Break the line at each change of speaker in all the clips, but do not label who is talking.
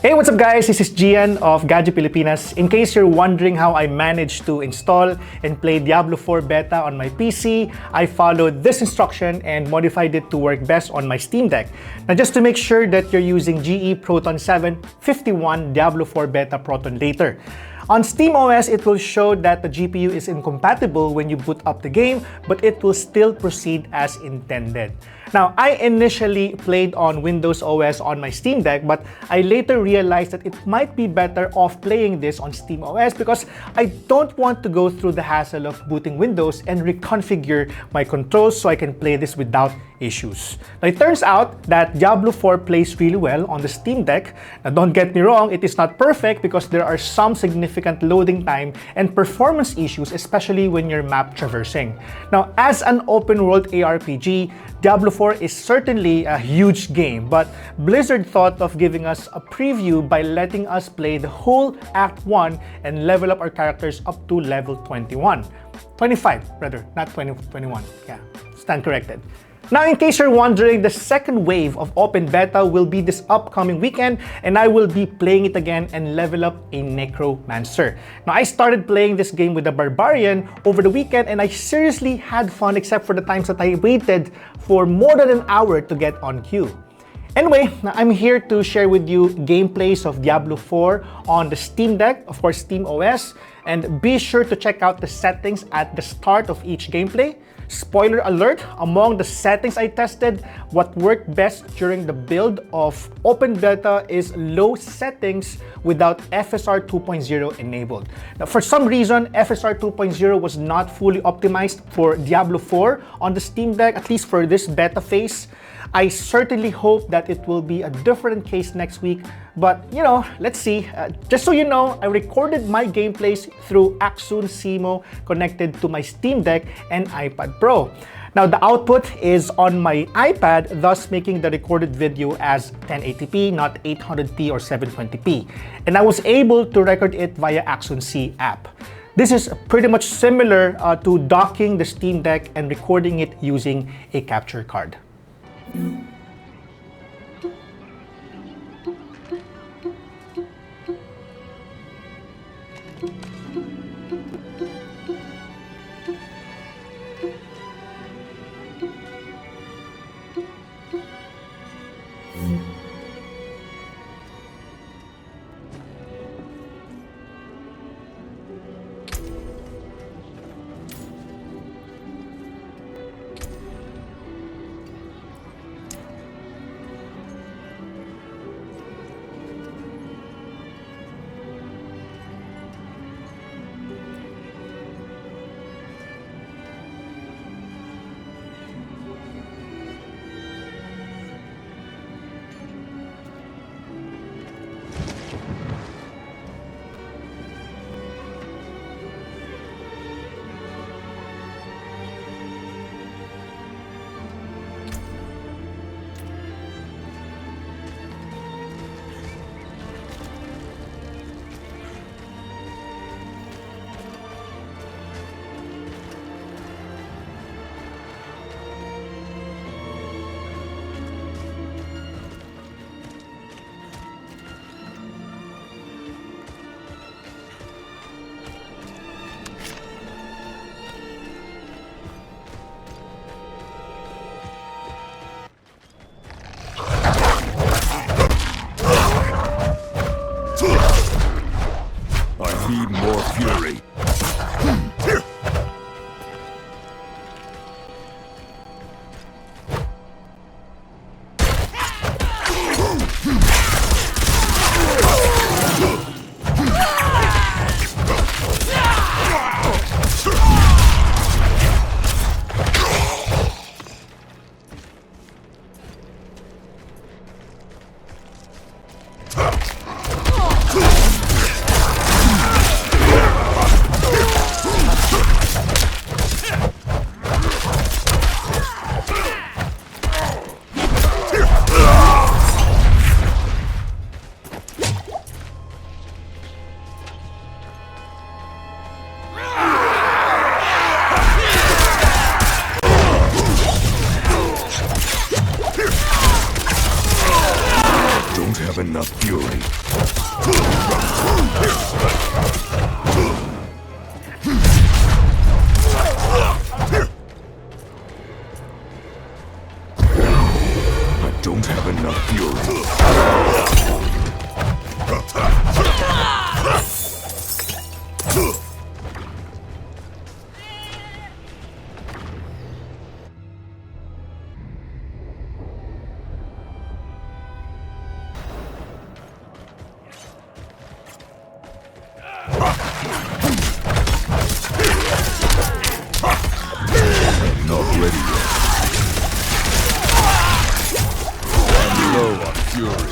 Hey, what's up guys? This is Gian of Gadget Pilipinas. In case you're wondering how I managed to install and play Diablo IV Beta on my PC, I followed this instruction and modified it to work best on my Steam Deck. Now just to make sure that you're using GE Proton 751 Diablo IV Beta Proton later. On SteamOS, it will show that the GPU is incompatible when you boot up the game, but it will still proceed as intended. Now, I initially played on Windows OS on my Steam Deck, but I later realized that it might be better off playing this on SteamOS because I don't want to go through the hassle of booting Windows and reconfigure my controls so I can play this without issues. Now, it turns out that Diablo 4 plays really well on the Steam Deck. Now, don't get me wrong, it is not perfect because there are some significant loading time and performance issues, especially when you're map traversing. Now, as an open-world ARPG, Diablo 4 is certainly a huge game, but Blizzard thought of giving us a preview by letting us play the whole Act 1 and level up our characters up to level 21. 25, rather, not 21. Yeah, stand corrected. Now, in case you're wondering, the second wave of Open Beta will be this upcoming weekend, and I will be playing it again and level up a Necromancer. Now, I started playing this game with a Barbarian over the weekend, and I seriously had fun except for the times that I waited for more than an hour to get on queue. Anyway, I'm here to share with you gameplays of Diablo 4 on the Steam Deck, of course SteamOS, and be sure to check out the settings at the start of each gameplay. Spoiler alert, among the settings I tested, what worked best during the build of Open Beta is low settings without FSR 2.0 enabled. Now, for some reason, FSR 2.0 was not fully optimized for Diablo 4 on the Steam Deck, at least for this beta phase. I certainly hope that it will be a different case next week, but you know, let's see. Just so you know, I recorded my gameplays through Axon Simo connected to my Steam Deck and iPad Pro. Now, the output is on my iPad, thus making the recorded video as 1080p, not 800p or 720p. And I was able to record it via Axon C app. This is pretty much similar to docking the Steam Deck and recording it using a capture card.
Need more fury. I don't have enough fury. Not ready yet. I'm low on fury.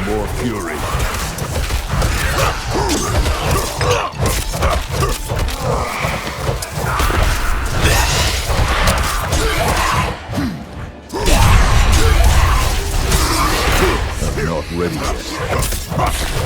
More fury. I'm not ready yet.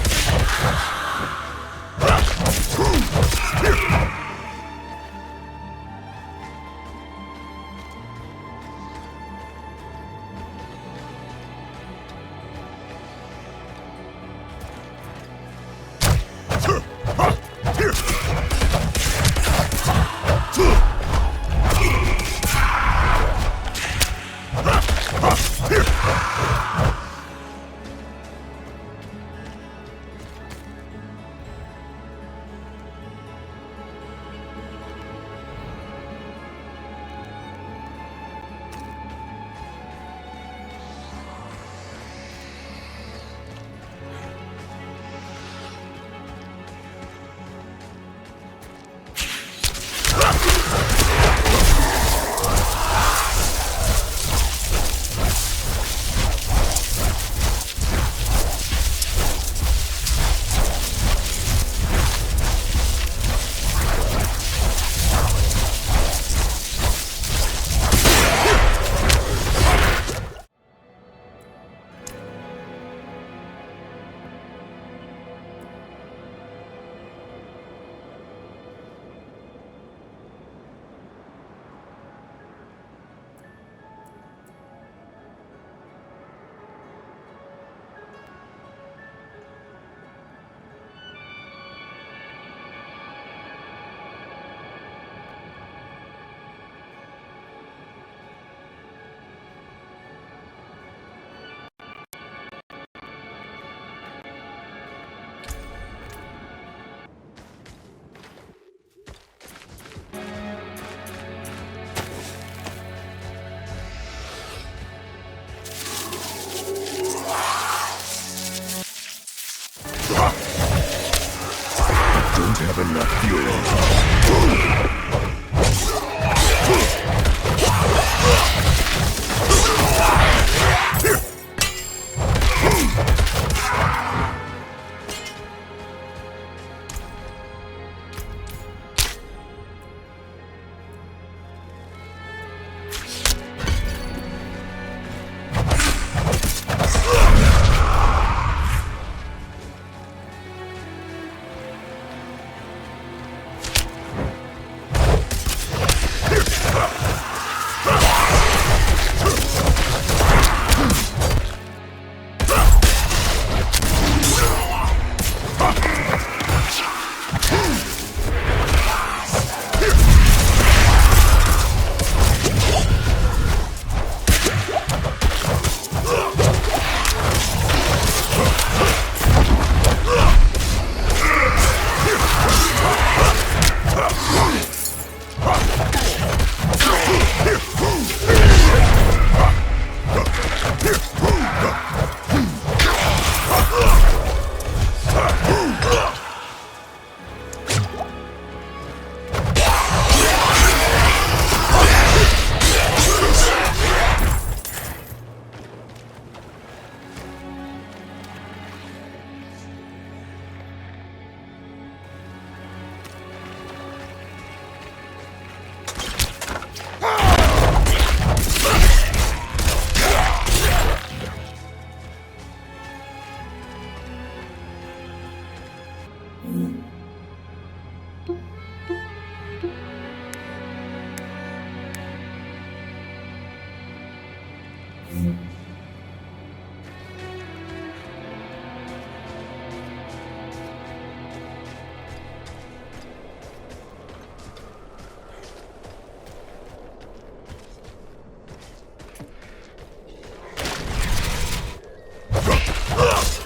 have enough fury.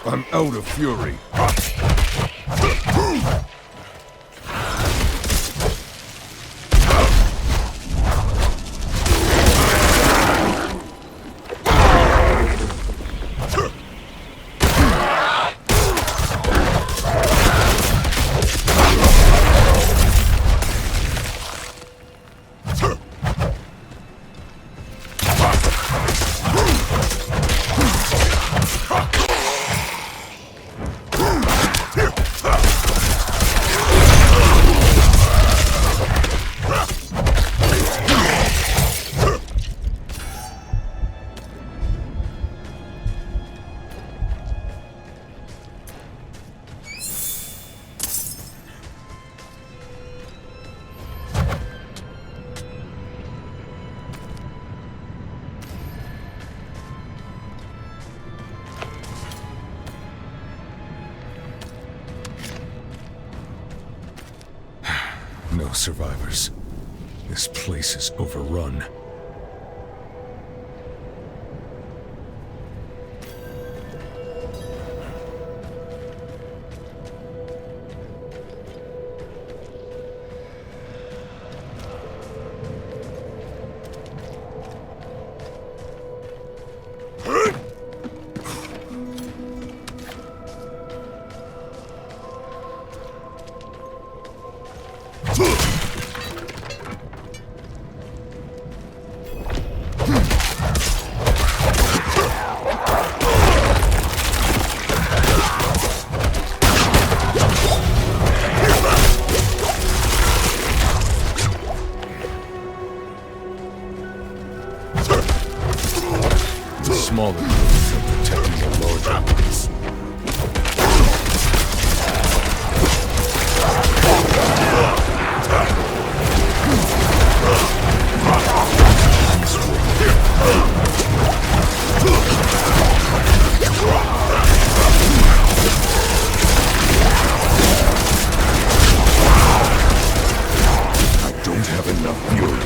I'm out of fury. No survivors. This place is overrun. The smaller groups are protecting the larger ones. I don't have enough fury.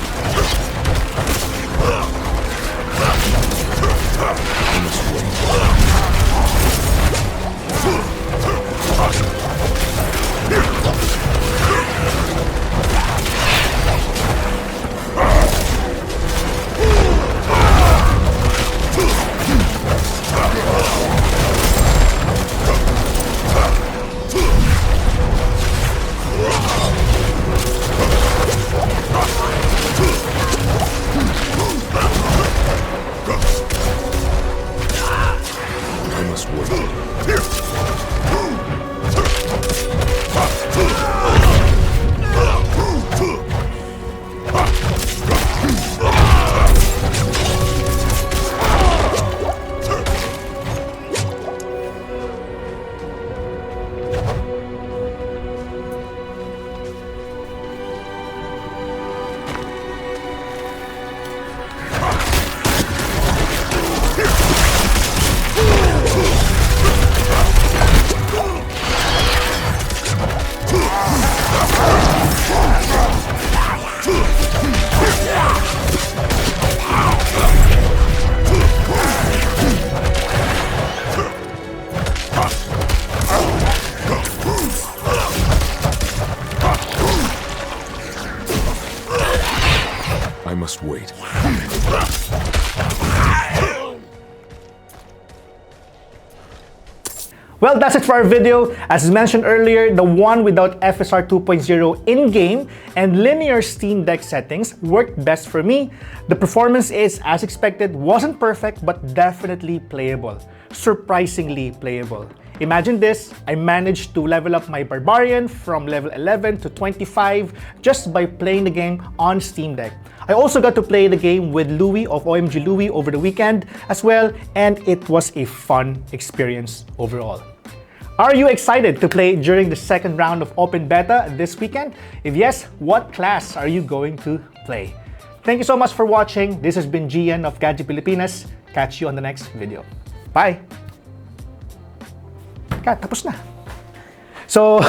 I must wait.
Well, that's it for our video. As mentioned earlier, the one without FSR 2.0 in-game and linear Steam Deck settings worked best for me. The performance is, as expected, wasn't perfect, but definitely playable. Surprisingly playable. Imagine this, I managed to level up my Barbarian from level 11 to 25 just by playing the game on Steam Deck. I also got to play the game with Louie of OMG Louie over the weekend as well, and it was a fun experience overall. Are you excited to play during the second round of Open Beta this weekend? If yes, what class are you going to play? Thank you so much for watching. This has been Gian of Gadget Pilipinas. Catch you on the next video. Bye! Kat, tapos na. So,